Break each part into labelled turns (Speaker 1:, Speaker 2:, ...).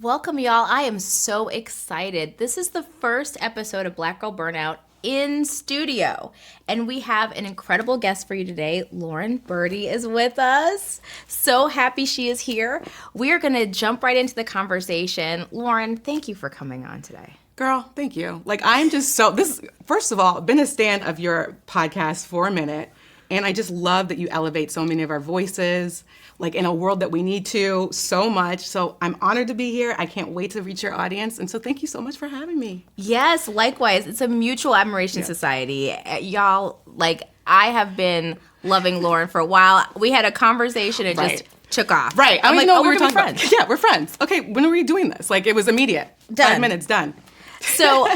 Speaker 1: Welcome, y'all. I am so excited. This is the first episode of Black Girl Burnout in studio. And we have an incredible guest for you today. Lauren Berty is with us. So happy she is here. We are going to jump right into the conversation. Lauren, thank you for coming on today.
Speaker 2: Girl, thank you. I'm just first of all, been a stan of your podcast for a minute. And I just love that you elevate so many of our voices, in a world that we need to so much. So I'm honored to be here. I can't wait to reach your audience. And so thank you so much for having me.
Speaker 1: Yes, likewise. It's a mutual admiration society. Y'all, I have been loving Lauren for a while. We had a conversation and just took off.
Speaker 2: Right.
Speaker 1: I'm
Speaker 2: know what
Speaker 1: we're
Speaker 2: we were talking
Speaker 1: friends.
Speaker 2: about. Yeah, we're friends. Okay, when are we doing this? It was immediate.
Speaker 1: Done.
Speaker 2: 5 minutes, done.
Speaker 1: So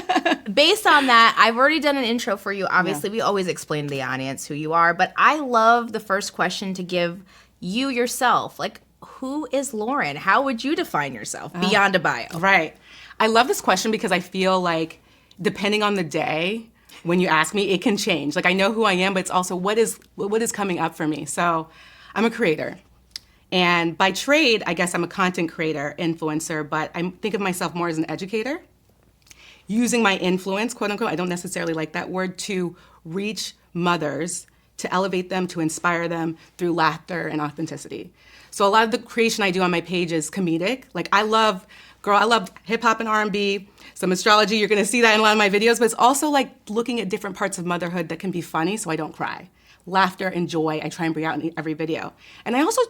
Speaker 1: based on that, I've already done an intro for you. Obviously, we always explain to the audience who you are. But I love the first question to give you yourself. Who is Lauren? How would you define yourself beyond a bio?
Speaker 2: Right. I love this question because I feel like depending on the day, when you ask me, it can change. I know who I am, but it's also what is coming up for me. So I'm a creator. And by trade, I guess I'm a content creator, influencer, but I think of myself more as an educator. Using my influence, quote unquote, I don't necessarily like that word, to reach mothers, to elevate them, to inspire them through laughter and authenticity. So a lot of the creation I do on my page is comedic. I love hip hop and R&B, some astrology. You're gonna see that in a lot of my videos, but it's also looking at different parts of motherhood that can be funny so I don't cry. Laughter and joy, I try and bring out in every video. And I also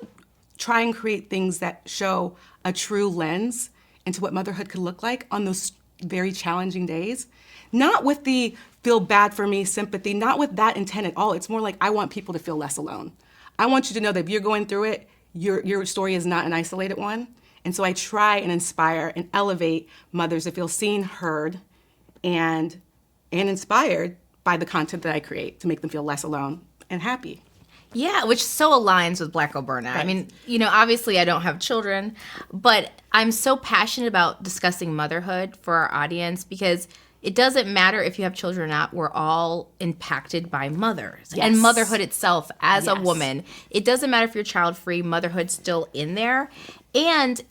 Speaker 2: try and create things that show a true lens into what motherhood could look like on those very challenging days. Not with the feel bad for me sympathy, not with that intent at all. It's more I want people to feel less alone. I want you to know that if you're going through it, your story is not an isolated one. And so I try and inspire and elevate mothers to feel seen, heard, and inspired by the content that I create to make them feel less alone and happy.
Speaker 1: Yeah, which so aligns with Black Girl Burnout. Right. I mean, obviously I don't have children, but I'm so passionate about discussing motherhood for our audience because it doesn't matter if you have children or not. We're all impacted by mothers and motherhood itself as a woman. It doesn't matter if you're child-free, motherhood's still in there. And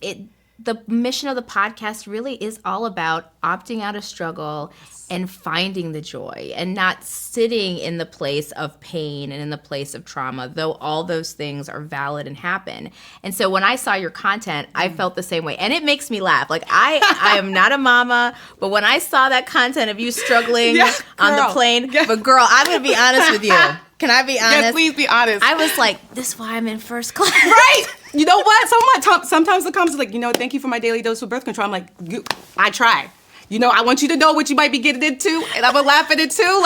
Speaker 1: the mission of the podcast really is all about opting out of struggle and finding the joy and not sitting in the place of pain and in the place of trauma, though all those things are valid and happen. And so when I saw your content, I felt the same way. And it makes me laugh. I am not a mama, but when I saw that content of you struggling on the plane, but girl, I'm going to be honest with you. Can I be honest?
Speaker 2: Yes, please be honest.
Speaker 1: I was this is why I'm in first class.
Speaker 2: Right. You know what? Sometimes the comments are thank you for my daily dose of birth control. I'm I try. I want you to know what you might be getting into, and I'm going to laugh at it too.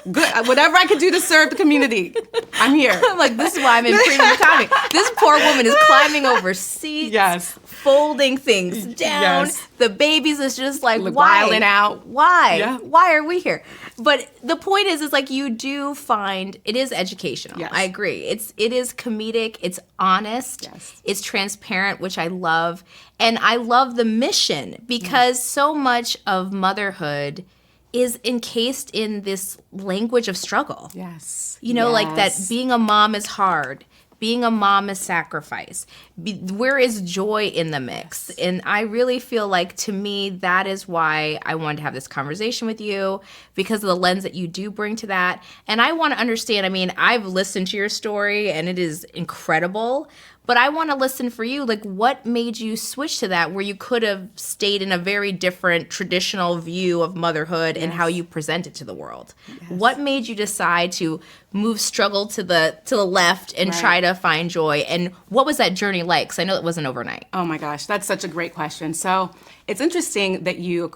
Speaker 2: Good, whatever I can do to serve the community, I'm here.
Speaker 1: I'm this is why I'm in premium economy. This poor woman is climbing over seats, folding things down.
Speaker 2: Yes.
Speaker 1: The babies is just why?
Speaker 2: Wilding out.
Speaker 1: Why?
Speaker 2: Yeah.
Speaker 1: Why are we here? But the point is you do find, it is educational.
Speaker 2: Yes.
Speaker 1: I agree. It is comedic. It's honest.
Speaker 2: Yes.
Speaker 1: It's transparent, which I love. And I love the mission because so much of motherhood is encased in this language of struggle.
Speaker 2: Yes.
Speaker 1: That being a mom is hard. Being a mom is sacrifice. Where is joy in the mix? Yes. And I really feel to me, that is why I wanted to have this conversation with you, because of the lens that you do bring to that. And I want to understand, I've listened to your story and it is incredible, but I want to listen for you. What made you switch to that where you could have stayed in a very different traditional view of motherhood and how you present it to the world? Yes. What made you decide to move struggle to the left and try to find joy? And what was that journey like? Because I know it wasn't overnight.
Speaker 2: Oh my gosh, that's such a great question. So it's interesting that you,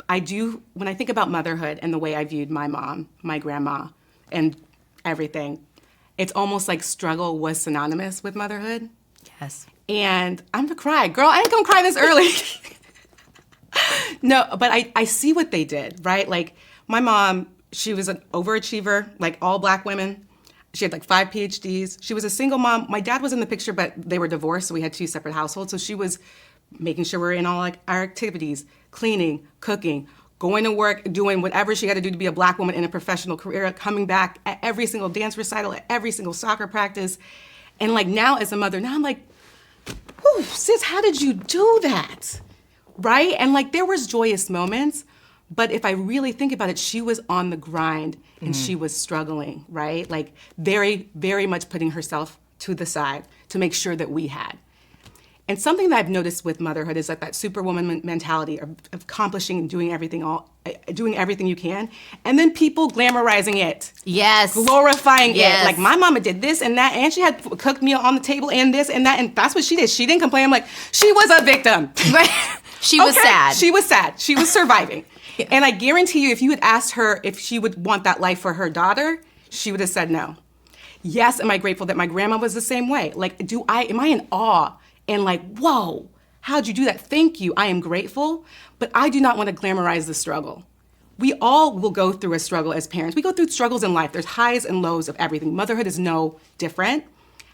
Speaker 2: I do, when I think about motherhood and the way I viewed my mom, my grandma, and everything, it's almost struggle was synonymous with motherhood.
Speaker 1: Yes.
Speaker 2: And I'm gonna cry. Girl, I ain't gonna cry this early. No, but I see what they did, right? My mom, she was an overachiever, all Black women. She had 5 PhDs. She was a single mom. My dad was in the picture, but they were divorced, so we had 2 separate households. So she was making sure we're in all our activities, cleaning, cooking, going to work, doing whatever she had to do to be a Black woman in a professional career, coming back at every single dance recital, at every single soccer practice. And now as a mother, now I'm whew, sis, how did you do that? Right? And like there was joyous moments, but if I really think about it, she was on the grind and she was struggling, right? Like very, very much putting herself to the side to make sure that we had. And something that I've noticed with motherhood is that superwoman mentality of accomplishing and doing everything you can, and then people glamorizing it.
Speaker 1: Yes.
Speaker 2: Glorifying
Speaker 1: Yes.
Speaker 2: it. Like my mama did this and that, and she had cooked meal on the table and this and that, and that's what she did. She didn't complain. I'm like, she was a victim.
Speaker 1: Right. She was sad.
Speaker 2: She was sad. She was surviving.
Speaker 1: Yeah.
Speaker 2: And I guarantee you, if you had asked her if she would want that life for her daughter, she would have said no. Yes, am I grateful that my grandma was the same way? Like, am I in awe and like, whoa, how'd you do that? Thank you, I am grateful, but I do not want to glamorize the struggle. We all will go through a struggle as parents. We go through struggles in life. There's highs and lows of everything. Motherhood is no different.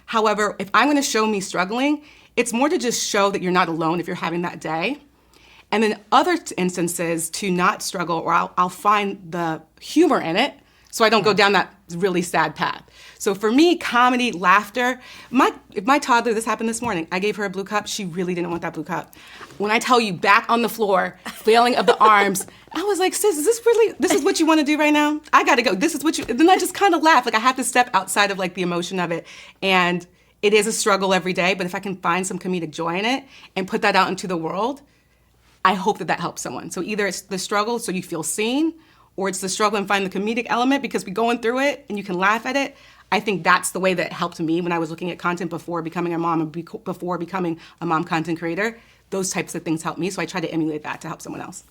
Speaker 2: However, if I'm gonna show me struggling, it's more to just show that you're not alone if you're having that day. And then other instances to not struggle, or I'll find the humor in it so I don't go down that really sad path. So for me, comedy, laughter, if my toddler, this happened this morning, I gave her a blue cup, she really didn't want that blue cup. When I tell you back on the floor, flailing of the arms, I was like, sis, this is what you want to do right now? I gotta go, and then I just kind of laughed, like I have to step outside of like the emotion of it. And it is a struggle every day, but if I can find some comedic joy in it and put that out into the world, I hope that helps someone. So either it's the struggle so you feel seen, or it's the struggle and find the comedic element because we're going through it and you can laugh at it. I think that's the way that helped me when I was looking at content before becoming a mom and before becoming a mom content creator. Those types of things help me, so I try to emulate that to help someone else.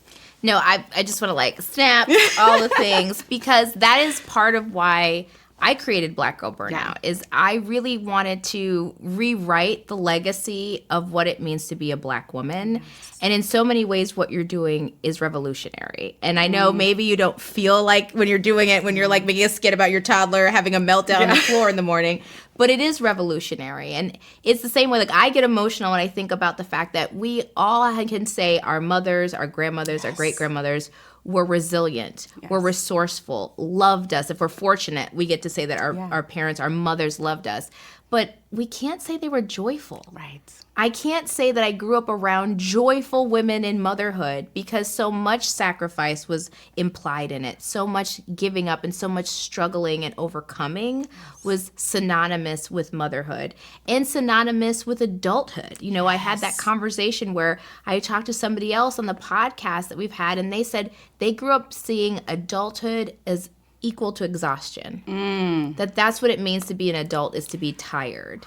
Speaker 1: No, I just want to like snap all the things, because that is part of why I created Black Girl Burnout, is I really wanted to rewrite the legacy of what it means to be a Black woman. Yes. And in so many ways, what you're doing is revolutionary. And I know maybe you don't feel like when you're doing it, when you're like making a skit about your toddler having a meltdown on the floor in the morning, but it is revolutionary. And it's the same way, like I get emotional when I think about the fact that we all can say our mothers, our grandmothers, our great-grandmothers were resilient, were resourceful, loved us. If we're fortunate, we get to say that our parents, our mothers loved us. But we can't say they were joyful.
Speaker 2: Right.
Speaker 1: I can't say that I grew up around joyful women in motherhood, because so much sacrifice was implied in it. So much giving up and so much struggling and overcoming was synonymous with motherhood and synonymous with adulthood. You know, I had that conversation where I talked to somebody else on the podcast that we've had, and they said they grew up seeing adulthood as equal to exhaustion. That's what it means to be an adult, is to be tired.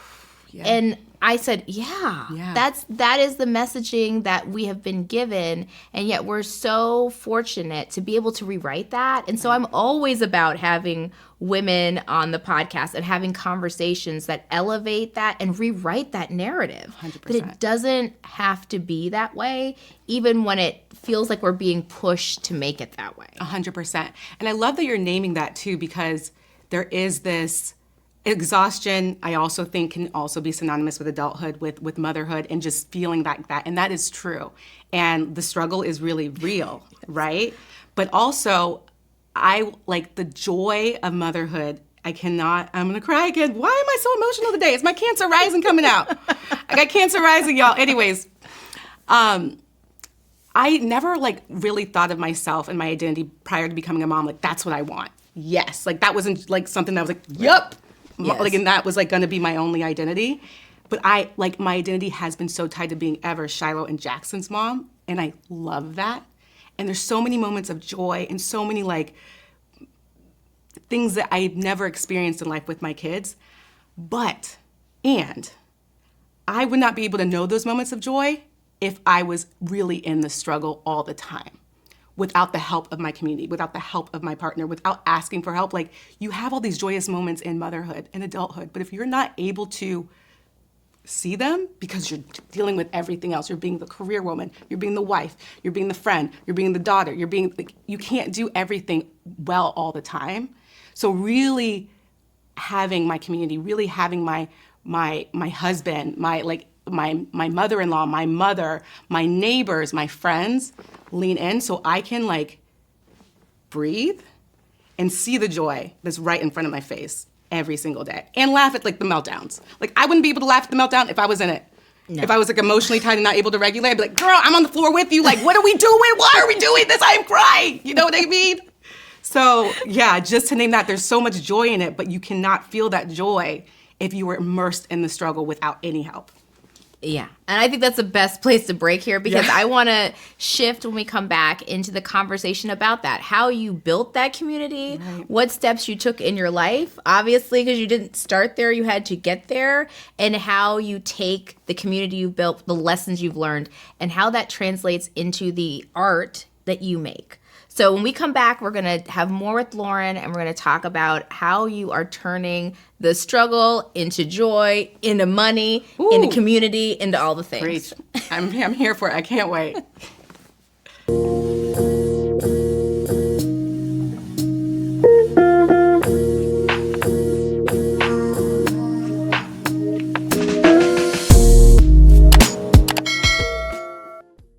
Speaker 1: Yeah. And I said, that is the messaging that we have been given, and yet we're so fortunate to be able to rewrite that. And so I'm always about having women on the podcast and having conversations that elevate that and rewrite that narrative.
Speaker 2: 100%.
Speaker 1: But it doesn't have to be that way, even when it feels like we're being pushed to make it that way.
Speaker 2: 100%. And I love that you're naming that too, because there is this exhaustion, I also think, can also be synonymous with adulthood, with motherhood, and just feeling that. And that is true. And the struggle is really real, right? But also, I like the joy of motherhood. I'm gonna cry again. Why am I so emotional today? It's my Cancer rising coming out. I got Cancer rising, y'all. Anyways, I never like really thought of myself and my identity prior to becoming a mom. Like, that's what I want. Yes. Like, that wasn't like something that was like, yup. Yes. Like, and that was like going to be my only identity. But my identity has been so tied to being ever Shiloh and Jackson's mom, and I love that. And there's so many moments of joy and so many like things that I've never experienced in life with my kids. And I would not be able to know those moments of joy if I was really in the struggle all the time, without the help of my community, without the help of my partner, without asking for help. Like, you have all these joyous moments in motherhood and adulthood, but if you're not able to see them because you're dealing with everything else, you're being the career woman, you're being the wife, you're being the friend, you're being the daughter, you can't do everything well all the time. So really having my community, really having my husband, my mother-in-law, my mother, my neighbors, my friends lean in so I can like breathe and see the joy that's right in front of my face every single day and laugh at like the meltdowns. Like, I wouldn't be able to laugh at the meltdown if I was in it.
Speaker 1: No.
Speaker 2: If I was like emotionally tired and not able to regulate, I'd be like, girl, I'm on the floor with you. Like, what are we doing? Why are we doing this? I am crying. You know what I mean? So yeah, just to name that, there's so much joy in it, but you cannot feel that joy if you were immersed in the struggle without any help.
Speaker 1: Yeah. And I think that's the best place to break here because I want to shift when we come back into the conversation about that. How you built that community, what steps you took in your life, obviously, because you didn't start there, you had to get there, and how you take the community you built, the lessons you've learned, and how that translates into the art that you make. So when we come back, we're going to have more with Lauren, and we're going to talk about how you are turning the struggle into joy, into money, into community, into all the things.
Speaker 2: Great. I'm here for it. I can't wait.